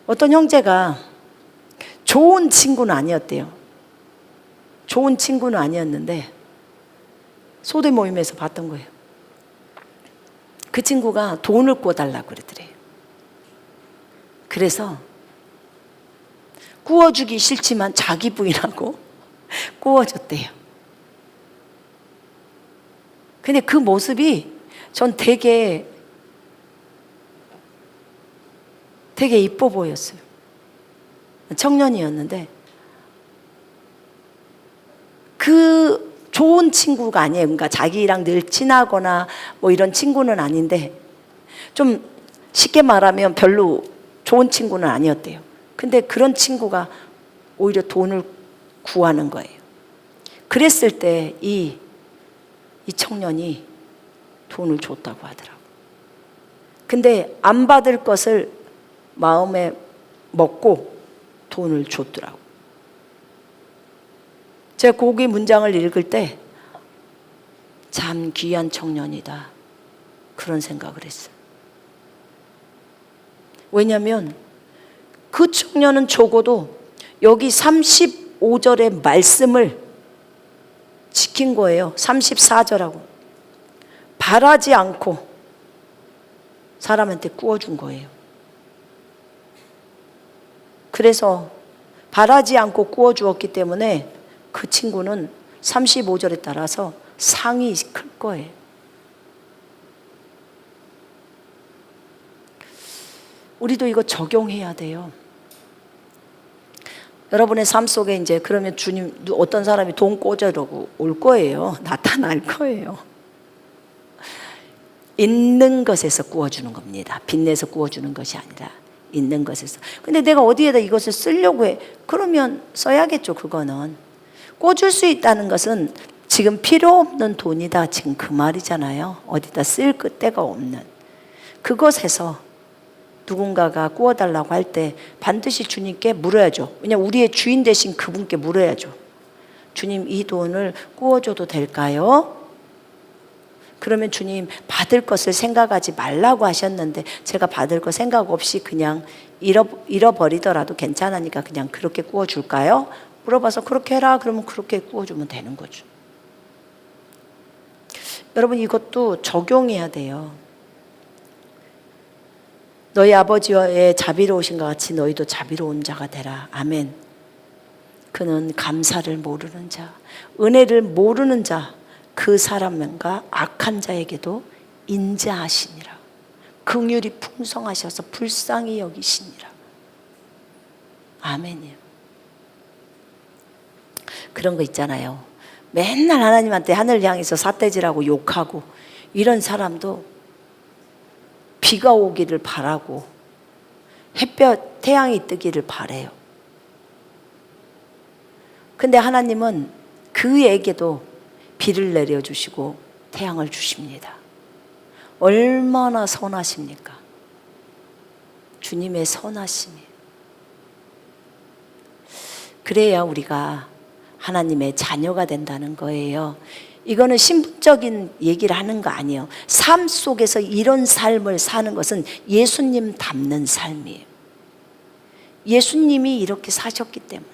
어떤 형제가 좋은 친구는 아니었대요. 좋은 친구는 아니었는데 소대 모임에서 봤던 거예요. 그 친구가 돈을 꾸어달라고 그러더래요. 그래서 꾸어주기 싫지만 자기 부인하고 꾸어줬대요. 근데 그 모습이 전 되게 이뻐 보였어요. 청년이었는데 그 좋은 친구가 아니에요. 그러니까 자기랑 늘 친하거나 뭐 이런 친구는 아닌데 좀 쉽게 말하면 별로 좋은 친구는 아니었대요. 근데 그런 친구가 오히려 돈을 구하는 거예요. 그랬을 때 이 청년이 돈을 줬다고 하더라고요. 근데 안 받을 것을 마음에 먹고 돈을 줬더라고요. 제가 거기 문장을 읽을 때 참 귀한 청년이다. 그런 생각을 했어요. 왜냐하면 그 청년은 적어도 여기 35절의 말씀을 지킨 거예요. 34절하고. 바라지 않고 사람한테 꾸어준 거예요. 그래서 바라지 않고 꾸어주었기 때문에 그 친구는 35절에 따라서 상이 클 거예요. 우리도 이거 적용해야 돼요. 여러분의 삶 속에 이제 그러면 주님, 어떤 사람이 돈 꽂으려고 올 거예요. 나타날 거예요. 있는 것에서 꾸어주는 겁니다. 빚내서 꾸어주는 것이 아니라 있는 것에서. 근데 내가 어디에다 이것을 쓰려고 해. 그러면 써야겠죠. 그거는. 꽂을 수 있다는 것은 지금 필요 없는 돈이다. 지금 그 말이잖아요. 어디다 쓸 데가 없는. 그것에서 누군가가 꾸어달라고 할 때 반드시 주님께 물어야죠. 왜냐하면 우리의 주인 되신 그분께 물어야죠. 주님, 이 돈을 꾸어줘도 될까요? 그러면 주님, 받을 것을 생각하지 말라고 하셨는데 제가 받을 거 생각 없이 그냥 잃어버리더라도 괜찮으니까 그냥 그렇게 꾸어줄까요? 물어봐서 그렇게 해라. 그러면 그렇게 꾸어주면 되는 거죠. 여러분, 이것도 적용해야 돼요. 너희 아버지의 자비로우신 것 같이 너희도 자비로운 자가 되라. 아멘. 그는 감사를 모르는 자, 은혜를 모르는 자, 그 사람과 악한 자에게도 인자하시니라. 긍휼이 풍성하셔서 불쌍히 여기시니라. 아멘이요. 그런 거 있잖아요. 맨날 하나님한테 하늘 향해서 삿대질하고 욕하고 이런 사람도 비가 오기를 바라고 햇볕, 태양이 뜨기를 바래요. 근데 하나님은 그에게도 비를 내려주시고 태양을 주십니다. 얼마나 선하십니까? 주님의 선하심이. 그래야 우리가 하나님의 자녀가 된다는 거예요. 이거는 신분적인 얘기를 하는 거 아니에요. 삶 속에서 이런 삶을 사는 것은 예수님 닮는 삶이에요. 예수님이 이렇게 사셨기 때문에,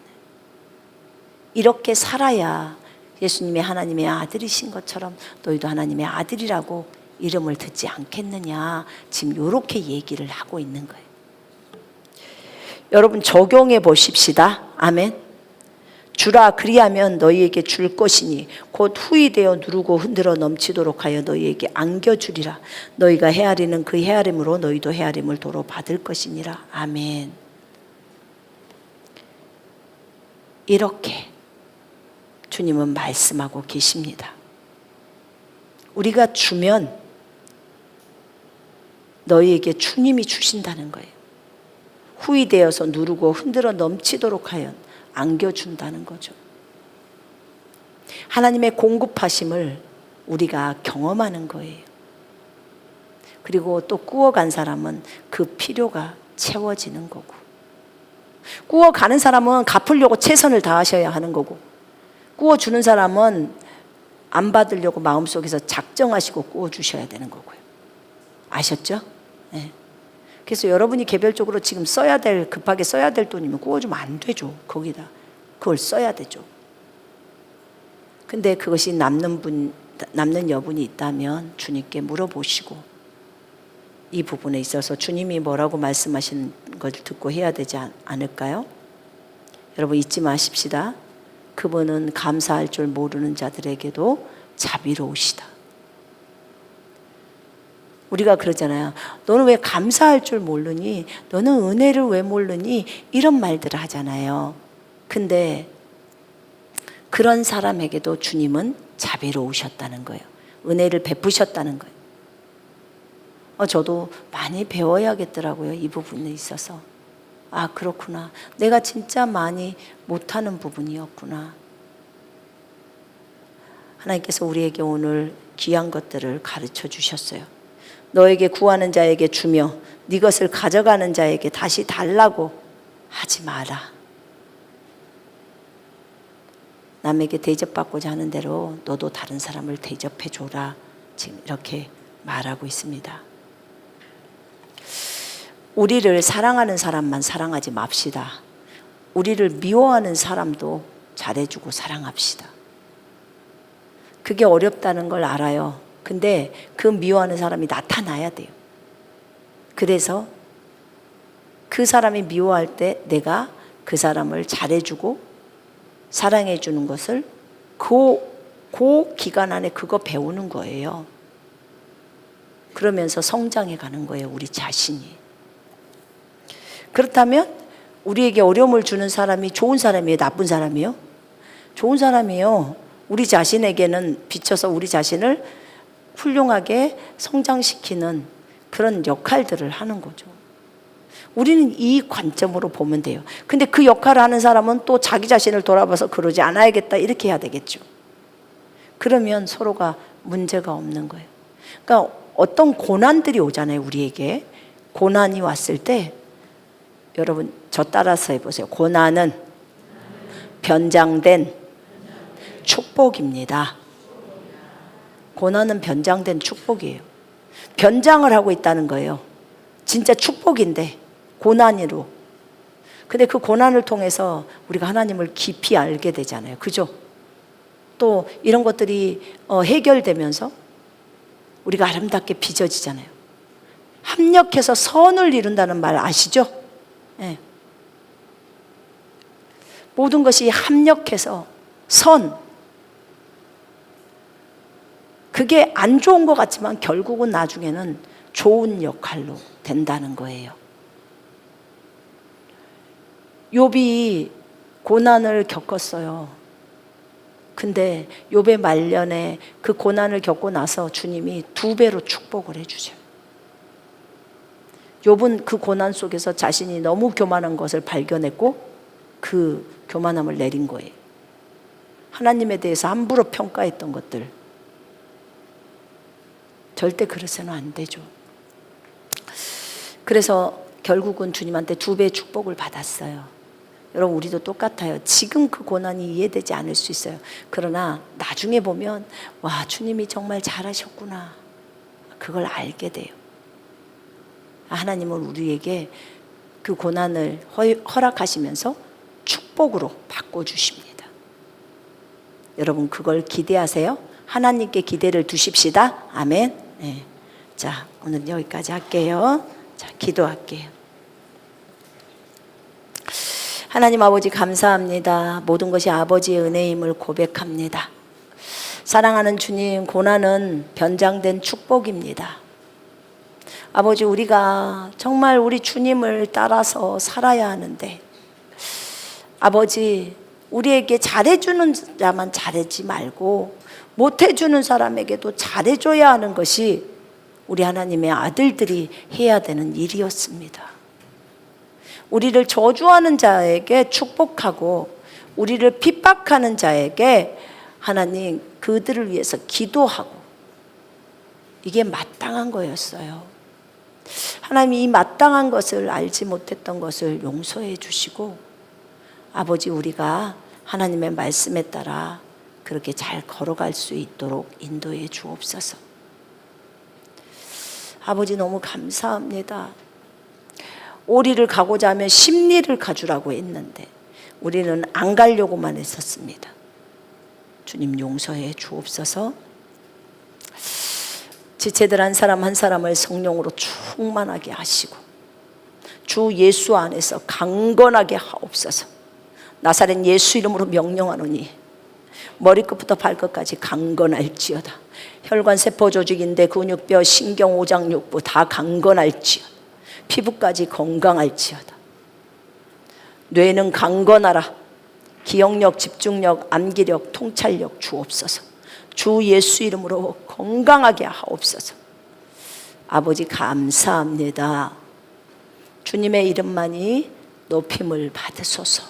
이렇게 살아야 예수님이 하나님의 아들이신 것처럼 너희도 하나님의 아들이라고 이름을 듣지 않겠느냐, 지금 이렇게 얘기를 하고 있는 거예요. 여러분 적용해 보십시다. 아멘. 주라, 그리하면 너희에게 줄 것이니 곧 후이 되어 누르고 흔들어 넘치도록 하여 너희에게 안겨주리라. 너희가 헤아리는 그 헤아림으로 너희도 헤아림을 도로 받을 것이니라. 아멘. 이렇게 주님은 말씀하고 계십니다. 우리가 주면 너희에게 주님이 주신다는 거예요. 후이 되어서 누르고 흔들어 넘치도록 하여 안겨준다는 거죠. 하나님의 공급하심을 우리가 경험하는 거예요. 그리고 또 구워간 사람은 그 필요가 채워지는 거고, 구워가는 사람은 갚으려고 최선을 다하셔야 하는 거고, 구워주는 사람은 안 받으려고 마음속에서 작정하시고 구워주셔야 되는 거고요. 아셨죠? 네. 그래서 여러분이 개별적으로 지금 급하게 써야 될 돈이면 구워주면 안 되죠. 거기다 그걸 써야 되죠. 근데 그것이 남는 여분이 있다면 주님께 물어보시고, 이 부분에 있어서 주님이 뭐라고 말씀하시는 걸 듣고 해야 되지 않을까요? 여러분 잊지 마십시다. 그분은 감사할 줄 모르는 자들에게도 자비로우시다. 우리가 그러잖아요. 너는 왜 감사할 줄 모르니? 너는 은혜를 왜 모르니? 이런 말들을 하잖아요. 근데 그런 사람에게도 주님은 자비로우셨다는 거예요. 은혜를 베푸셨다는 거예요. 저도 많이 배워야겠더라고요. 이 부분에 있어서. 아, 그렇구나. 내가 진짜 많이 못하는 부분이었구나. 하나님께서 우리에게 오늘 귀한 것들을 가르쳐 주셨어요. 너에게 구하는 자에게 주며 네 것을 가져가는 자에게 다시 달라고 하지 마라. 남에게 대접받고자 하는 대로 너도 다른 사람을 대접해 줘라. 지금 이렇게 말하고 있습니다. 우리를 사랑하는 사람만 사랑하지 맙시다. 우리를 미워하는 사람도 잘해주고 사랑합시다. 그게 어렵다는 걸 알아요. 근데 그 미워하는 사람이 나타나야 돼요. 그래서 그 사람이 미워할 때 내가 그 사람을 잘해주고 사랑해 주는 것을 그 기간 안에 그거 배우는 거예요. 그러면서 성장해 가는 거예요, 우리 자신이. 그렇다면 우리에게 어려움을 주는 사람이 좋은 사람이에요, 나쁜 사람이에요? 좋은 사람이에요. 우리 자신에게는 비춰서 우리 자신을 훌륭하게 성장시키는 그런 역할들을 하는 거죠. 우리는 이 관점으로 보면 돼요. 근데 그 역할을 하는 사람은 또 자기 자신을 돌아봐서 그러지 않아야겠다 이렇게 해야 되겠죠. 그러면 서로가 문제가 없는 거예요. 그러니까 어떤 고난들이 오잖아요, 우리에게. 고난이 왔을 때 여러분 저 따라서 해보세요. 고난은 변장된 축복입니다. 고난은 변장된 축복이에요. 변장을 하고 있다는 거예요. 진짜 축복인데 고난으로. 근데 그 고난을 통해서 우리가 하나님을 깊이 알게 되잖아요. 그죠? 또 이런 것들이 해결되면서 우리가 아름답게 빚어지잖아요. 합력해서 선을 이룬다는 말 아시죠? 네. 모든 것이 합력해서 선. 그게 안 좋은 것 같지만 결국은 나중에는 좋은 역할로 된다는 거예요. 욥이 고난을 겪었어요. 근데 욥의 말년에 그 고난을 겪고 나서 주님이 2배로 축복을 해주죠. 욥은 그 고난 속에서 자신이 너무 교만한 것을 발견했고 그 교만함을 내린 거예요. 하나님에 대해서 함부로 평가했던 것들. 절대 그래서는 안 되죠. 그래서 결국은 주님한테 2배의 축복을 받았어요. 여러분 우리도 똑같아요. 지금 그 고난이 이해되지 않을 수 있어요. 그러나 나중에 보면 와, 주님이 정말 잘하셨구나. 그걸 알게 돼요. 하나님은 우리에게 그 고난을 허락하시면서 축복으로 바꿔주십니다. 여러분 그걸 기대하세요. 하나님께 기대를 두십시다. 아멘. 네. 자, 오늘 여기까지 할게요. 자, 기도할게요. 하나님 아버지 감사합니다. 모든 것이 아버지의 은혜임을 고백합니다. 사랑하는 주님, 고난은 변장된 축복입니다. 아버지, 우리가 정말 우리 주님을 따라서 살아야 하는데, 아버지, 우리에게 잘해주는 자만 잘하지 말고 못해주는 사람에게도 잘해줘야 하는 것이 우리 하나님의 아들들이 해야 되는 일이었습니다. 우리를 저주하는 자에게 축복하고 우리를 핍박하는 자에게 하나님 그들을 위해서 기도하고, 이게 마땅한 거였어요. 하나님 이 마땅한 것을 알지 못했던 것을 용서해 주시고, 아버지 우리가 하나님의 말씀에 따라 그렇게 잘 걸어갈 수 있도록 인도해 주옵소서. 아버지 너무 감사합니다. 오리를 가고자 하면 10리를 가주라고 했는데 우리는 안 가려고만 했었습니다. 주님 용서해 주옵소서. 지체들 한 사람 한 사람을 성령으로 충만하게 하시고 주 예수 안에서 강건하게 하옵소서. 나사렛 예수 이름으로 명령하노니 머리끝부터 발끝까지 강건할지어다. 혈관 세포 조직인데 근육뼈 신경 오장 육부 다 강건할지어다. 피부까지 건강할지어다. 뇌는 강건하라. 기억력, 집중력, 암기력, 통찰력 주옵소서. 주 예수 이름으로 건강하게 하옵소서. 아버지 감사합니다. 주님의 이름만이 높임을 받으소서.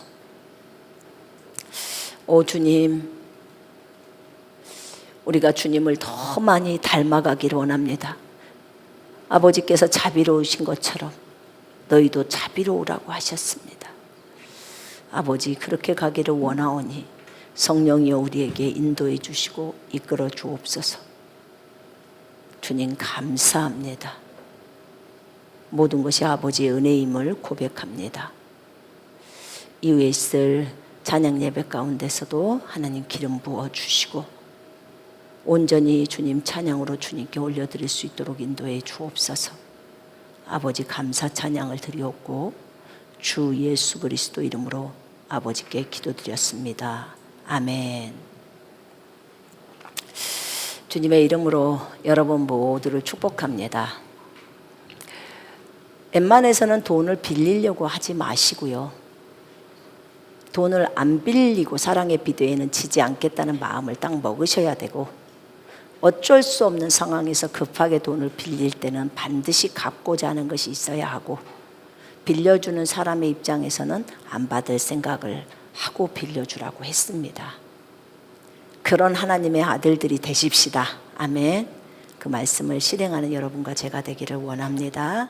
오 주님, 우리가 주님을 더 많이 닮아가기를 원합니다. 아버지께서 자비로우신 것처럼 너희도 자비로우라고 하셨습니다. 아버지 그렇게 가기를 원하오니 성령이여 우리에게 인도해 주시고 이끌어 주옵소서. 주님 감사합니다. 모든 것이 아버지의 은혜임을 고백합니다. 이후에 있을 찬양 예배 가운데서도 하나님 기름 부어 주시고 온전히 주님 찬양으로 주님께 올려드릴 수 있도록 인도해 주옵소서. 아버지 감사 찬양을 드리옵고 주 예수 그리스도 이름으로 아버지께 기도드렸습니다. 아멘. 주님의 이름으로 여러분 모두를 축복합니다. 웬만해서는 돈을 빌리려고 하지 마시고요. 돈을 안 빌리고 사랑의 비도에는 지지 않겠다는 마음을 딱 먹으셔야 되고, 어쩔 수 없는 상황에서 급하게 돈을 빌릴 때는 반드시 갚고자 하는 것이 있어야 하고, 빌려주는 사람의 입장에서는 안 받을 생각을 하고 빌려주라고 했습니다. 그런 하나님의 아들들이 되십시다. 아멘. 그 말씀을 실행하는 여러분과 제가 되기를 원합니다.